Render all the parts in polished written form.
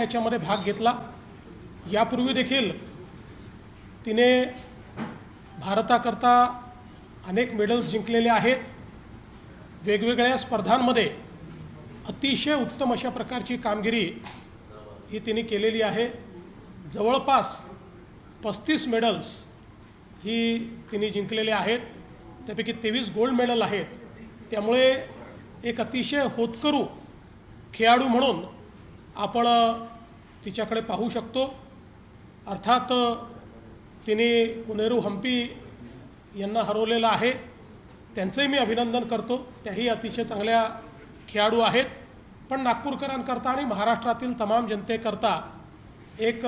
याच्यामध्ये भाग घेतला। यापूर्वी देखील तिने भारताकरता अनेक मेडल्स जिंकलेले आहेत। वेगवेगळ्या स्पर्धांमध्ये अतिशय उत्तम अशा प्रकारची कामगिरी ही तिने केलेली आहे। जवळपास 35 मेडल्स ही तिने जिंकलेले आहेत, त्यापैकी 23 गोल्ड मेडल आहेत। त्यामुळे एक अतिशय होतकरू खेळाडू म्हणून आपण तिच्याकडे पाहू शकतो। अर्थात तिने कुनेरू हम्पी यांना हरवलेलं आहे, त्यांचंही मी अभिनंदन करतो। त्याही अतिशय चांगल्या खेळाडू आहेत। पण नागपूरकरांकरता आणि महाराष्ट्रातील तमाम जनतेकरता एक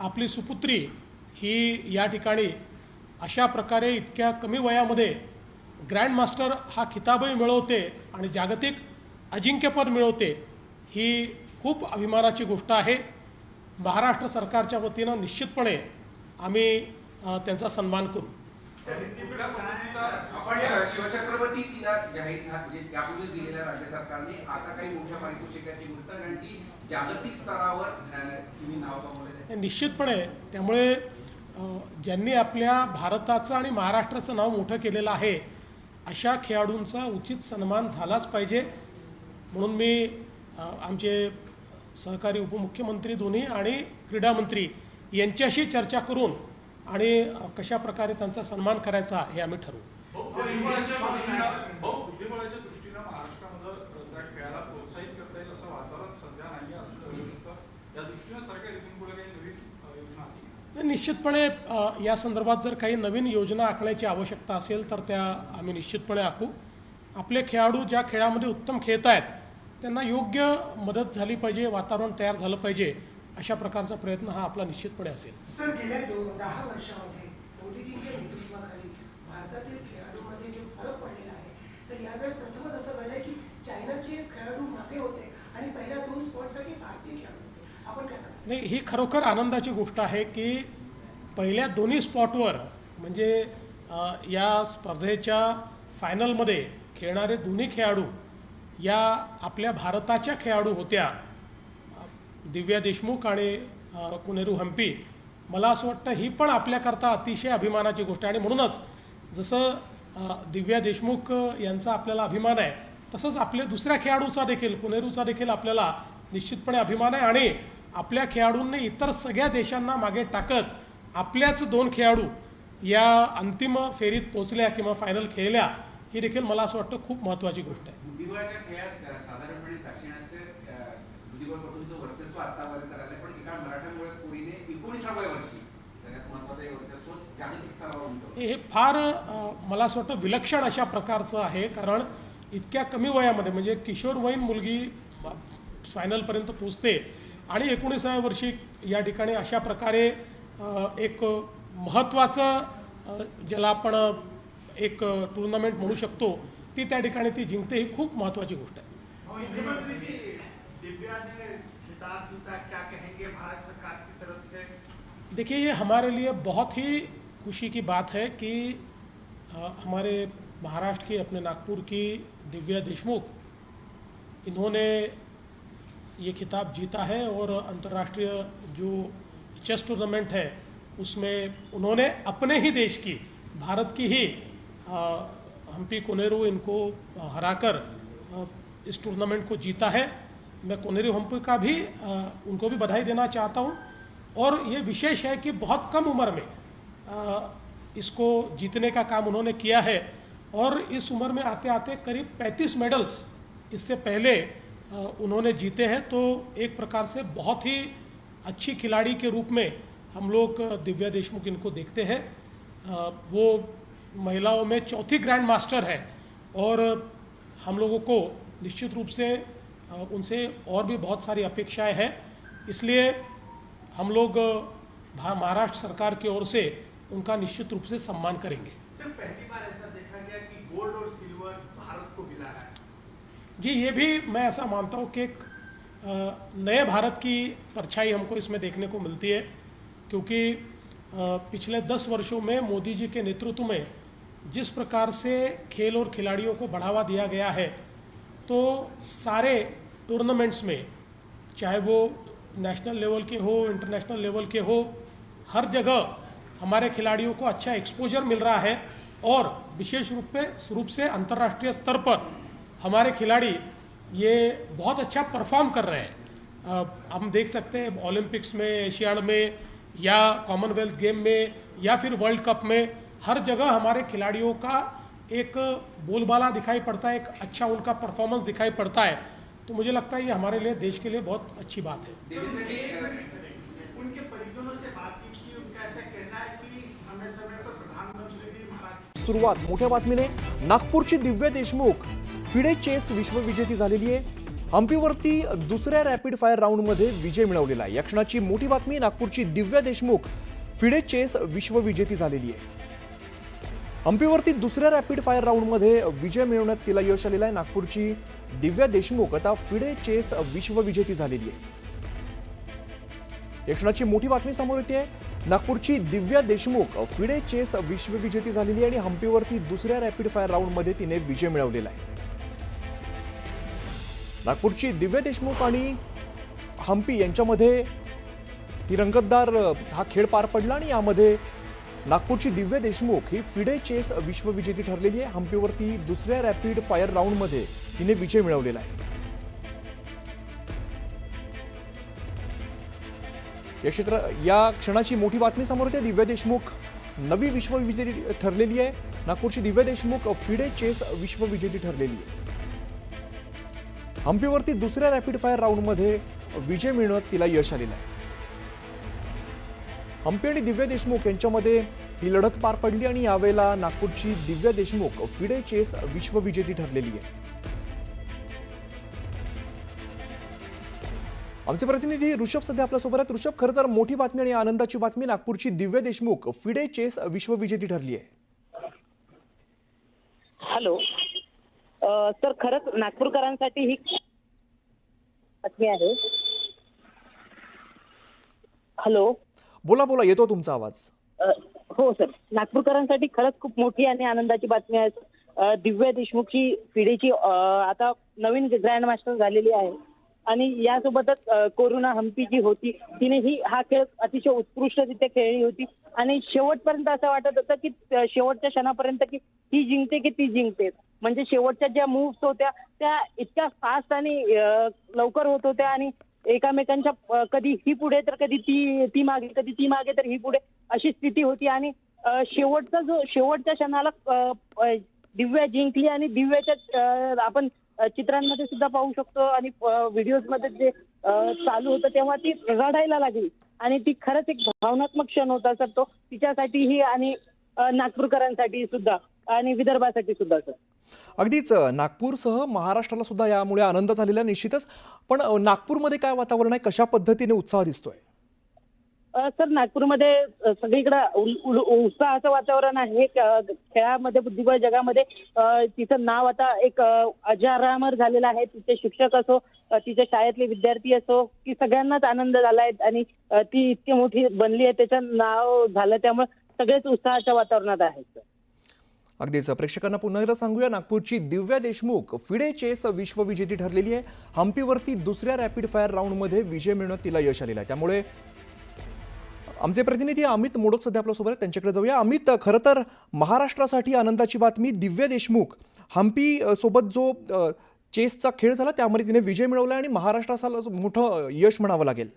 आपली सुपुत्री ही या ठिकाणी अशा प्रकारे इतक्या कमी वयामध्ये ग्रँड मास्टर हा खिताबही मिळवते आणि जागतिक अजिंक्यपद मिळवते, ही खूप अभिमानाची गोष्ट आहे। महाराष्ट्र सरकारच्या वतीनं निश्चितपणे आम्ही त्यांचा सन्मान करू। आपण शिवछत्रपती तिला जाहीर यापूर्वी दिलेल्या राज्य सरकारने आता काही मोठ्या पारितोषिकाची गोष्ट, कारण ती जागतिक स्तरावर तुम्ही नाव कमवले निश्चितपणे। त्यामुळे ज्यांनी आपल्या भारताचं आणि महाराष्ट्राचं नाव मोठं केलेलं आहे अशा खेळाडूंचा उचित सन्मान झालाच पाहिजे। म्हणून मी आमचे सहकारी उपमुख्यमंत्री दोन्ही आणि क्रीडा मंत्री यांच्याशी चर्चा करून आणि कशा प्रकारे त्यांचा सन्मान करायचा हे आम्ही ठरवू। बुद्धिबळाच्या दृष्टीने महाराष्ट्रामध्ये त्या खेळाला प्रोत्साहित करता येईल असं वातावरण सध्या नाही असं या दृष्टीने सरकार इथून पुढे काही नवीन योजना आहे? निश्चितपणे या संदर्भात जर काही नवीन योजना आखण्याची आवश्यकता असेल तर त्या आम्ही निश्चितपणे आखू। आपले खेळाडू ज्या खेळामध्ये उत्तम खेळत आहेत त्यांना योग्य मदत झाली पाहिजे, वातावरण तयार झालं पाहिजे, अशा प्रकारचा प्रयत्न हा आपला निश्चितपणे असेल। सर, गेल्या 10 वर्षांमध्ये मोदीजींच्या नेतृत्वाखाली भारतातील खेळाडूंमध्ये जो फरक पडलेला आहे, तर यावेळेस प्रथमच असं घडलंय की चायनाचे खेळाडू मागे होते आणि पहिल्या 2 स्पॉटसाठी भारतीय खेळाडू होते। आपण काय म्हणता? नाही, ही खरोखर आनंदाची गोष्ट आहे की पहिल्या दोन्ही स्पॉटवर म्हणजे या स्पर्धेच्या फायनलमध्ये खेळणारे दोन्ही खेळाडू या आपल्या भारताच्या खेळाडू होत्या, दिव्या देशमुख आणि कुनेरू हम्पी। मला असं वाटतं ही पण आपल्याकरता अतिशय अभिमानाची गोष्ट आहे। आणि म्हणूनच जसं दिव्या देशमुख यांचा आपल्याला अभिमान आहे, तसंच आपल्या दुसऱ्या खेळाडूचा देखील, कुनेरूचा देखील आपल्याला निश्चितपणे अभिमान आहे। आणि आपल्या खेळाडूंनी इतर सगळ्या देशांना मागे टाकत आपल्याच 2 खेळाडू या अंतिम फेरीत पोहोचल्या किंवा फायनल खेळल्या, ही देखील मला असं वाटतं खूप महत्त्वाची गोष्ट आहे। बुद्धिबळाच्या खेळात साधारणपणे दाक्षिणात्य बुद्धिबळपटूंचं वर्चस्व आतापर्यंत राहिलंय, पण एका मराठा पोरीने 19व्या वर्षी सगळ्यात महत्त्वाचं वर्चस्व जागतिक स्तरावर उंचावलं। हे फार मला असं वाटतं विलक्षण अशा प्रकारचं आहे, कारण इतक्या कमी वयामध्ये म्हणजे किशोरवयीन मुलगी फायनलपर्यंत पोचते आणि 19व्या वर्षी या ठिकाणी अशा प्रकारे एक महत्त्वाचं ज्याला आपण एक टूर्नामेंट म्हणू शकतो ती त्या ठिकाणी ती जिंकते, ही खूप महत्त्वाची गोष्ट आहे। मुख्यमंत्री जी दिव्या ने खिताब जीता, क्या कहेंगे भारत सरकार की तरफ से? देखिए, ये हमारे लिए बहुत ही खुशी की बात है कि हमारे महाराष्ट्र की, अपने नागपुर की दिव्या देशमुख, इन्होंने ये खिताब जीता है और अंतर्राष्ट्रीय जो चेस टूर्नामेंट है उसमें उन्होंने अपने ही देश की, भारत की ही हम्पी कुनेरू इनको हराकर इस टूर्नामेंट को जीता है। मैं कुनेरू हम्पी का भी उनको भी बधाई देना चाहता हूँ। और ये विशेष है कि बहुत कम उम्र में इसको जीतने का काम उन्होंने किया है और इस उम्र में आते आते करीब 35 मेडल्स इससे पहले उन्होंने जीते हैं। तो एक प्रकार से बहुत ही अच्छी खिलाड़ी के रूप में हम लोग दिव्या देशमुख इनको देखते हैं। वो महिलाओं में 4थी ग्रैंड मास्टर है और हम लोगों को निश्चित रूप से उनसे और भी बहुत सारी अपेक्षाएं हैं। इसलिए हम लोग महाराष्ट्र सरकार की ओर से उनका निश्चित रूप से सम्मान करेंगे। सर, पहली बार ऐसा देखा गया कि गोल्ड और सिल्वर भारत को मिला है। जी, ये भी मैं ऐसा मानता हूँ कि एक नए भारत की परछाई हमको इसमें देखने को मिलती है, क्योंकि पिछले 10 वर्षों में मोदी जी के नेतृत्व में जिस प्रकार से खेल और खिलाड़ियों को बढ़ावा दिया गया है, तो सारे टूर्नामेंट्स में चाहे वो नेशनल लेवल के हो, इंटरनेशनल लेवल के हो, हर जगह हमारे खिलाड़ियों को अच्छा एक्सपोजर मिल रहा है और विशेष रूप से अंतर्राष्ट्रीय स्तर पर हमारे खिलाड़ी ये बहुत अच्छा परफॉर्म कर रहे हैं। हम देख सकते हैं ओलंपिक्स में, एशियाड में या कॉमनवेल्थ गेम में या फिर वर्ल्ड कप में, हर जगह हमारे खिलाड़ियों का एक बोलबाला दिखाई पड़ता है, एक अच्छा उनका परफॉर्मेंस दिखाई पड़ता है। तो मुझे लगता है ये हमारे लिए, देश के लिए बहुत अच्छी बात है। देवेंद्र जी, उनके परिजनों से बातचीत की, उनका ऐसा कहना है कि समय समय पर प्रधानमंत्री भी महाराष्ट्र सुरुवात मोठ्या बातमीने, नागपूरची दिव्या देशमुख फिडे चेस विश्वविजेती झालेली आहे। हम्पीवरती दुसऱ्या रॅपिड फायर राऊंडमध्ये विजय मिळवलेला आहे। या क्षणाची मोठी बातमी, नागपूरची दिव्या देशमुख फिडे चेस विश्वविजेती झालेली आहे। हम्पीवरती दुसऱ्या रॅपिड फायर राऊंडमध्ये विजय मिळवण्यात तिला यश आलेलं आहे। नागपूरची दिव्या देशमुख आता फिडे चेस विश्वविजेती झालेली आहे। या क्षणाची मोठी बातमी समोर येते आहे। नागपूरची दिव्या देशमुख फिडे चेस विश्वविजेती झालेली आहे आणि हम्पीवरती दुसऱ्या रॅपिड फायर राऊंडमध्ये तिने विजय मिळवलेला आहे। नागपूरची दिव्या देशमुख आणि हम्पी यांच्यामध्ये तिरंगतदार हा खेळ पार पडला आणि यामध्ये नागपूरची दिव्या देशमुख ही फिडे चेस विश्वविजेती ठरलेली आहे। हम्पीवरती दुसऱ्या रॅपिड फायर राऊंडमध्ये तिने विजय मिळवलेला आहे। या क्षणाची मोठी बातमी समोर येते। दिव्या देशमुख नवी विश्वविजेती ठरलेली आहे। नागपूरची दिव्या देशमुख फिडे चेस विश्वविजेती ठरलेली आहे। हम्पीवरती दुसऱ्या रॅपिड फायर राऊंडमध्ये विजय मिळवण्यात तिला यश आलेलं आहे। हम्पी आणि दिव्या देशमुख यांच्यामध्ये ही लढत पार पडली आणि यावेळेला नागपूरची दिव्या देशमुख फिडे चेस विश्वविजेती ठरलेली आहे। आमचे प्रतिनिधी ऋषभ सध्या आपल्यासोबत आहेत। ऋषभ, खरं तर मोठी बातमी आणि आनंदाची बातमी, नागपूरची दिव्या देशमुख फिडे चेस विश्वविजेती ठरली आहे। हॅलो सर, खरंच नागपूरकरांसाठी ही बातमी आहे। हॅलो, बोला बोला, येतो तुमचा आवाज। हो सर, नागपूरकरांसाठी खरंच खूप मोठी आणि आनंदाची बातमी आहे। दिव्या देशमुखची फिडेची आता नवीन ग्रँड मास्टर झालेली आहे आणि यासोबतच कोरोना हम्पी जी होती तिने हा खेळ अतिशय उत्कृष्टरित्या खेळली होती आणि शेवटपर्यंत असं वाटत होतं की शेवटच्या क्षणापर्यंत की ती जिंकते की ती जिंकते। म्हणजे शेवटच्या ज्या मूव्स होत्या त्या इतक्या फास्ट आणि लवकर होत होत्या आणि एकामेकांच्या कधी ही पुढे तर कधी ती मागे, कधी ती मागे तर ही पुढे, अशी स्थिती होती आणि शेवटच्या क्षणाला दिव्या जिंकली आणि दिव्याच्या आपण चित्रांमध्ये सुद्धा पाहू शकतो आणि व्हिडिओजमध्ये जे चालू होतं तेव्हा ती रडायला लागली आणि ती खरंच एक भावनात्मक क्षण होता सर तो, तिच्यासाठीही आणि नागपूरकरांसाठी सुद्धा आणि विदर्भासाठी सुद्धा सर। अगदीच, नागपूरसह महाराष्ट्राला सुद्धा यामुळे आनंद झालेला निश्चितच, पण नागपूरमध्ये काय वातावरण आहे, कशा पद्धतीने उत्साह दिसतोय? सर, नागपूरमध्ये सगळीकडे उत्साहाचं वातावरण आहे। खेळामध्ये, बुद्धिबळ जगामध्ये तिचं नाव आता एक अजरामर झालेलं आहे। तिचे शिक्षक असो, तिच्या शाळेतले विद्यार्थी असो, की सगळ्यांनाच आनंद झालाय आणि ती इतकी मोठी बनली आहे, त्याचं नाव झालं, त्यामुळे सगळेच उत्साहाच्या वातावरणात आहेत। अगदीच, प्रेक्षकांना पुन्हा एकदा सांगूया, नागपूरची दिव्या देशमुख फिडे चेस विश्वविजेती ठरलेली आहे। हम्पीवरती दुसऱ्या रॅपिड फायर राऊंडमध्ये विजय मिळवण्यात तिला यश आलेलं आहे। त्यामुळे आमचे प्रतिनिधी अमित मोडक सध्या आपल्यासोबत आहेत, त्यांच्याकडे जाऊया। अमित, खरं तर महाराष्ट्रासाठी आनंदाची बातमी, दिव्या देशमुख हम्पी सोबत जो चेसचा खेळ झाला त्यामध्ये तिने विजय मिळवला आणि महाराष्ट्राला मोठं यश म्हणावं लागेल।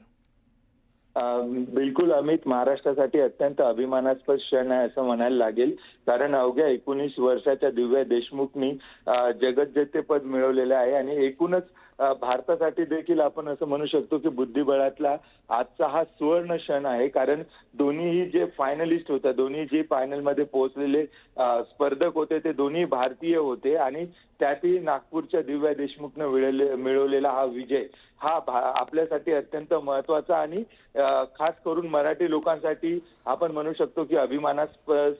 बिलकुल अमित, महाराष्ट्रासाठी अत्यंत अभिमानास्पद क्षण आहे असं म्हणायला लागेल, कारण अवघ्या 19 वर्षाच्या दिव्या देशमुखनी जगज्जेतेपद मिळवलेलं आहे आणि एकूणच भारतासाठी देखील आपण असं म्हणू शकतो की बुद्धिबळातला आजचा हा सुवर्ण क्षण आहे, कारण दोन्हीही जे फायनलिस्ट होते, दोन्ही जे फायनलमध्ये पोहोचलेले स्पर्धक होते ते दोन्ही भारतीय होते आणि त्यातही नागपूरच्या दिव्या देशमुखनं मिळवलेला हा विजय हा आपल्यासाठी अत्यंत महत्वाचा आणि खास करून मराठी लोकांसाठी आपण म्हणू शकतो की अभिमानास्पद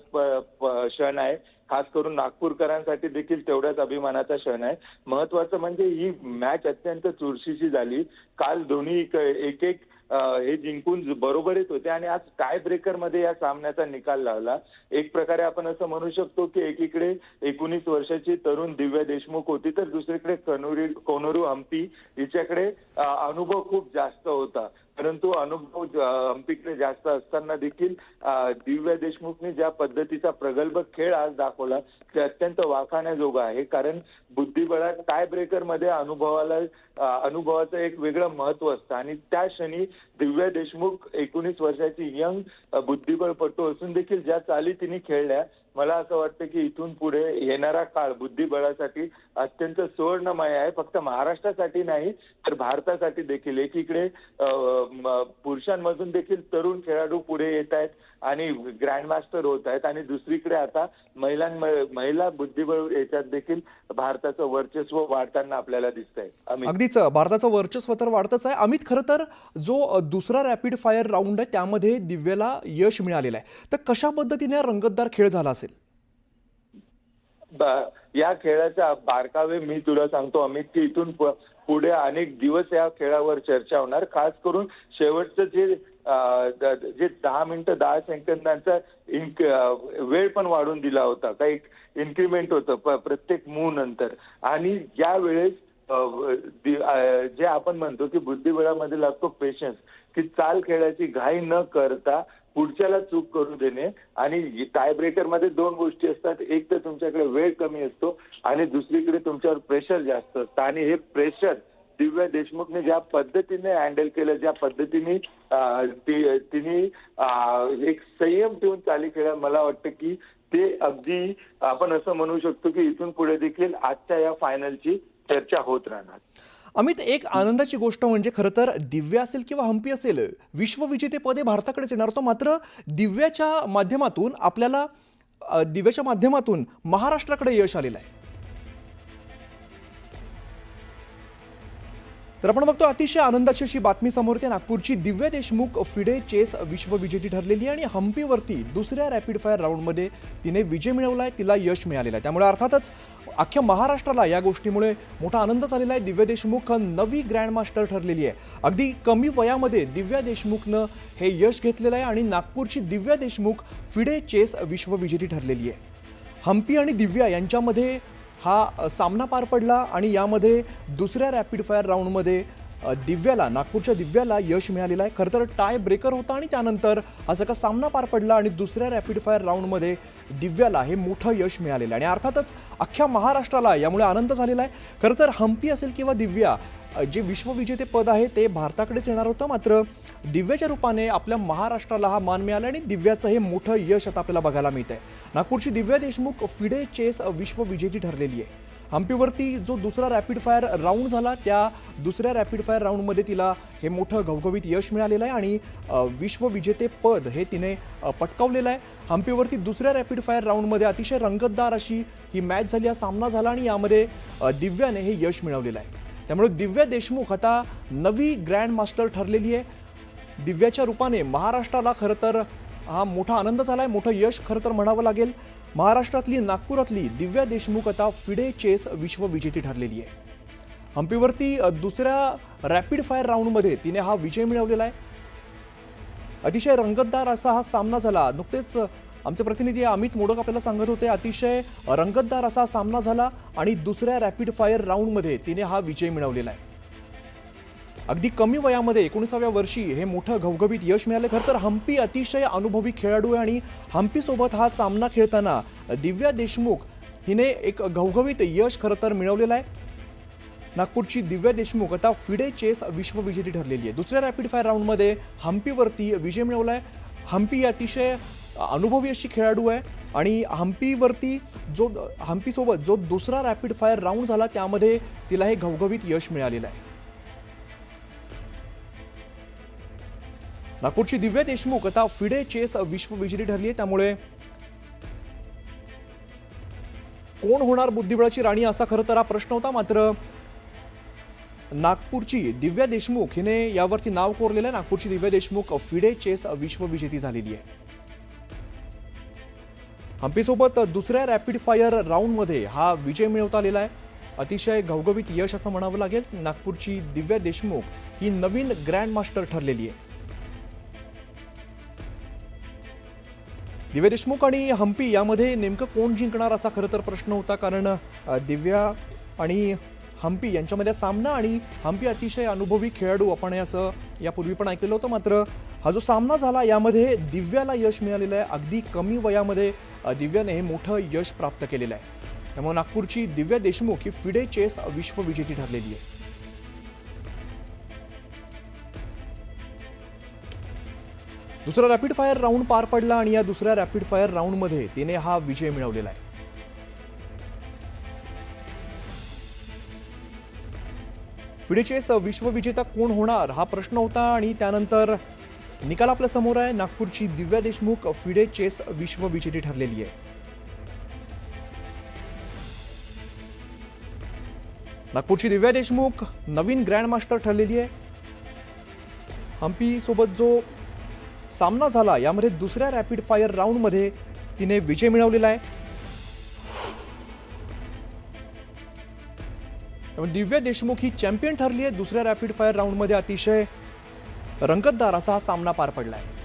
क्षण आहे। खास करून नागपूरकरांसाठी देखील तेवढ्याच अभिमानाचा क्षण आहे. महत्वाचं म्हणजे ही मॅच अत्यंत चुरशीची झाली. काल दोन्ही एक एक हे जिंकून बरोबरीत होते आणि आज टाय ब्रेकर मध्ये या सामन्याचा निकाल लावला. एक प्रकारे आपण असं म्हणू शकतो की एकीकडे 19 वर्षाची तरुण दिव्या देशमुख होती, तर दुसरीकडे कोनोरू हम्पी हिच्याकडे अनुभव खूप जास्त होता. परंतु अनुभव हम्पीकडे जास्त असताना देखील दिव्या देशमुखने ज्या पद्धतीचा प्रगल्भ खेळ आज दाखवला ते अत्यंत वाखाणण्याजोगं आहे. कारण बुद्धिबळात टाय ब्रेकर मध्ये अनुभवाचं एक वेगळं महत्व असतं आणि त्या क्षणी दिव्या देशमुख 19 वर्षाची यंग बुद्धिबळपटू असून देखील ज्या चाली तिने खेळल्या, मला असं वाटतं की इथून पुढे येणारा काळ बुद्धिबळासाठी अत्यंत सुवर्णमय आहे. फक्त महाराष्ट्रासाठी नाही तर भारतासाठी देखील. एकीकडे पुरुषांमधून देखील तरुण खेळाडू पुढे येत आहेत आणि ग्रँडमास्टर होत आहेत आणि दुसरीकडे आता महिला बुद्धिबळ याच्यात देखील भारताचं वर्चस्व वाढताना आपल्याला दिसतंय. अगदीच भारताचं वर्चस्व तर वाढतच आहे. अमित, खरं तर जो दुसरा रॅपिड फायर राऊंड आहे त्यामध्ये दिव्याला यश मिळालेलं आहे, तर कशा पद्धतीने रंगतदार खेळ झाला असेल? या खेळाचा बारकावे मी तुला सांगतो अमित, की इथून पुढे अनेक दिवस या खेळावर चर्चा होणार. खास करून शेवटचं जे 10 मिनिटं 10 सेकंदांचा वेळ पण वाढून दिला होता. काही इन्क्रीमेंट होतं प्रत्येक मूव नंतर आणि या वेळेस जे आपण म्हणतो की बुद्धिबळामध्ये लागतो पेशन्स, की चाल खेळाची घाई न करता पुढच्याला चूक करू देणे. आणि टाय ब्रेकर मध्ये 2 गोष्टी असतात. एक तर तुमच्याकडे वेळ कमी असतो आणि दुसरीकडे तुमच्यावर प्रेशर जास्त असतं आणि हे प्रेशर दिव्या देशमुखने ज्या पद्धतीने हँडल केलं, ज्या पद्धतीने तिने एक संयम ठेवून चाली खेळा, मला वाटतं की ते अगदी आपण असं म्हणू शकतो की इथून पुढे देखील आजच्या या फायनलची चर्चा होत राहणार. अमित, एक आनंदाची गोष्ट म्हणजे खरं तर दिव्या असेल किंवा हम्पी असेल, विश्वविजेतेपदे भारताकडेच येणार होतं. मात्र दिव्याच्या माध्यमातून महाराष्ट्राकडे यश आलेलं आहे. तर आपण बघतो अतिशय आनंदाची अशी बातमी समोर येते. नागपूरची दिव्या देशमुख फिडे चेस विश्वविजेती ठरलेली आहे आणि हम्पीवरती दुसऱ्या रॅपिड फायर राऊंडमध्ये तिने विजय मिळवला आहे, तिला यश मिळालेलं आहे. त्यामुळे अर्थातच अख्ख्या महाराष्ट्राला या गोष्टीमुळे मोठा आनंद झालेला आहे. दिव्या देशमुख नवी ग्रँडमास्टर ठरलेली आहे. अगदी कमी वयामध्ये दिव्या देशमुखनं हे यश घेतलेलं आहे आणि नागपूरची दिव्या देशमुख फिडे चेस विश्वविजेती ठरलेली आहे. हम्पी आणि दिव्या यांच्यामध्ये हा सामना पार पडला आणि यामध्ये दुसऱ्या रॅपिड फायर राऊंडमध्ये नागपूरच्या दिव्याला यश मिळालेलं आहे. खरं तर टाय ब्रेकर होता आणि त्यानंतर हा सगळा सामना पार पडला आणि दुसऱ्या रॅपिड फायर राऊंडमध्ये दिव्याला हे मोठं यश मिळालेलं आहे आणि अर्थातच अख्ख्या महाराष्ट्राला यामुळे आनंद झालेला आहे. खरं तर हम्पी असेल किंवा दिव्या, जे विश्वविजेते पद आहे ते भारताकडेच येणार होतं. मात्र दिव्याच्या रूपाने आपल्या महाराष्ट्राला हा मान मिळाला आणि दिव्याचं हे मोठं यश आता आपल्याला बघायला मिळतंय. नागपूरची दिव्या देशमुख फिडे चेस विश्वविजेती ठरलेली आहे. हम्पीवरती जो दुसरा रॅपिड फायर राऊंड झाला त्या दुसऱ्या रॅपिड फायर राऊंडमध्ये तिला हे मोठं घवघवीत यश मिळालेलं आहे आणि विश्वविजेते पद हे तिने पटकावलेलं आहे. हम्पीवरती दुसऱ्या रॅपिड फायर राऊंडमध्ये अतिशय रंगतदार अशी ही मॅच झाली, हा सामना झाला आणि यामध्ये दिव्याने हे यश मिळवलेलं आहे. त्यामुळे दिव्या देशमुख आता नवी ग्रँड मास्टर ठरलेली आहे. दिव्याच्या रूपाने महाराष्ट्राला खरं तर हा मोठा आनंद झाला आहे, मोठं यश खरं तर म्हणावं लागेल. महाराष्ट्रातली, नागपुरातली दिव्या देशमुख आता फिडे चेस विश्वविजेती ठरलेली आहे. हम्पीवरती दुसऱ्या रॅपिड फायर राऊंडमध्ये तिने हा विजय मिळवलेला आहे. अतिशय रंगतदार असा हा सामना झाला. नुकतेच आमचे प्रतिनिधी अमित मोडक आपल्याला सांगत होते, अतिशय रंगतदार असा सामना झाला आणि दुसऱ्या रॅपिड फायर राऊंडमध्ये तिने हा विजय मिळवलेला आहे. अगदी कमी वयामध्ये 19व्या वर्षी हे मोठं घवघवीत यश मिळालं. खरं तर हम्पी अतिशय अनुभवी खेळाडू आहे आणि हम्पीसोबत हा सामना खेळताना दिव्या देशमुख हिने एक घवघवीत यश खरं तर मिळवलेलं आहे. नागपूरची दिव्या देशमुख आता फिडे चेस विश्वविजेती ठरलेली आहे. दुसऱ्या रॅपिड फायर राऊंडमध्ये हम्पीवरती विजय मिळवला आहे. हम्पी अतिशय अनुभवी अशी खेळाडू आहे आणि हम्पीसोबत जो दुसरा रॅपिड फायर राऊंड झाला त्यामध्ये तिला हे घवघवीत यश मिळालेलं आहे. नागपूरची दिव्या देशमुख आता फिडे चेस विश्वविजेती ठरली आहे. त्यामुळे कोण होणार बुद्धिबळाची राणी असा खरं तर हा प्रश्न होता. मात्र नागपूरची दिव्या देशमुख हिने यावरती नाव कोरलेलं आहे. नागपूरची दिव्या देशमुख फिडे चेस विश्वविजेती झालेली आहे. हम्पीसोबत दुसऱ्या रॅपिड फायर राऊंडमध्ये हा विजय मिळवता आलेला आहे. अतिशय घवघवीत यश असं म्हणावं लागेल. नागपूरची दिव्या देशमुख ही नवीन ग्रँड मास्टर ठरलेली आहे. दिव्या देशमुख आणि हम्पी यामध्ये नेमकं कोण जिंकणार असा खरं तर प्रश्न होता, कारण दिव्या आणि हम्पी यांच्यामध्ये सामना आणि हम्पी अतिशय अनुभवी खेळाडू आपण असं यापूर्वी पण ऐकलेलं होतं. मात्र हा जो सामना झाला यामध्ये दिव्याला यश मिळालेलं आहे. अगदी कमी वयामध्ये दिव्याने हे मोठं यश प्राप्त केलेलं आहे. त्यामुळे नागपूरची दिव्या देशमुख ही फिडे चेस विश्वविजेती ठरलेली आहे. दुसरा रॅपिड फायर राऊंड पार पडला आणि या दुसऱ्या रॅपिड फायर राऊंडमध्ये तिने हा विजय मिळवलेला आहे. फिडे चेस विश्वविजेता कोण होणार हा प्रश्न होता आणि त्यानंतर निकाल आपल्या समोर आहे. नागपूरची दिव्या देशमुख फिडे चेस विश्वविजेती ठरलेली आहे. नागपूरची दिव्या देशमुख नवीन ग्रँड मास्टर ठरलेली आहे. हम्पी सोबत जो सामना झाला यामध्ये दुसऱ्या रॅपिड फायर राऊंडमध्ये तिने विजय मिळवलेला आहे. दिव्या देशमुख ही चॅम्पियन ठरली आहे. दुसऱ्या रॅपिड फायर राऊंडमध्ये अतिशय रंगतदार असा हा सामना पार पडला आहे.